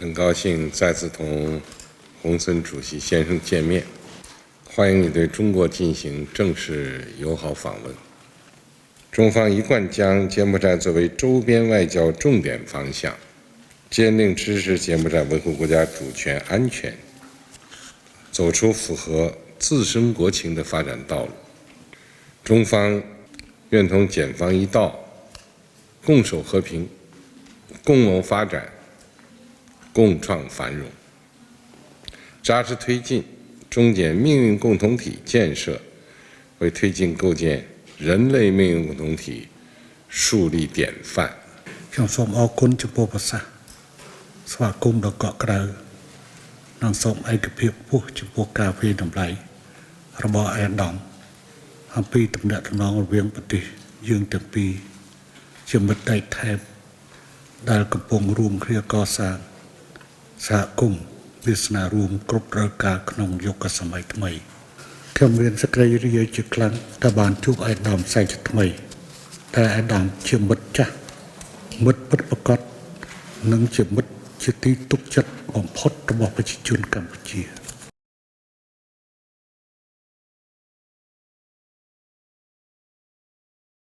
很高兴再次同洪森主席先生见面，欢迎你对中国进行正式友好访问。中方一贯将柬埔寨作为周边外交重点方向，坚定支持柬埔寨维护国家主权安全，走出符合自身国情的发展道路。中方愿同柬方一道，共守和平，共谋发展，共创繁荣，扎实推进中柬命运共同体建设，为推进构建人类命运共同体树立典范。ខ្ញុំសូមអរគុណចំពោះប្រសាសន៍ស្វាគមន៍ដ៏កក់ក្ដៅនិងសូមឯកភាពខ្ពស់ចំពោះការវិតម្លៃរបស់អាដាមអំពីទំនាក់ទំនងរវាងប្រទេសយើងទាំងពីរជាមិត្តដៃថែបដែលកំពុងរួមគ្នាកសាងសហគមន៍វាសនារួមគ្រប់ត្រូវការក្នុងយុគសម័យថ្មីខ្ញុំមានសេចក្តីរីករាយជាខ្លាំងដែលបានជួបអាដាមសែកថ្មីតែអាដាមជាមិត្តចាស់មិត្តពិតប្រាកដនិងជាមិត្តជាទីទុកចិត្តបំផុតរបស់ប្រជាជនកម្ពុជា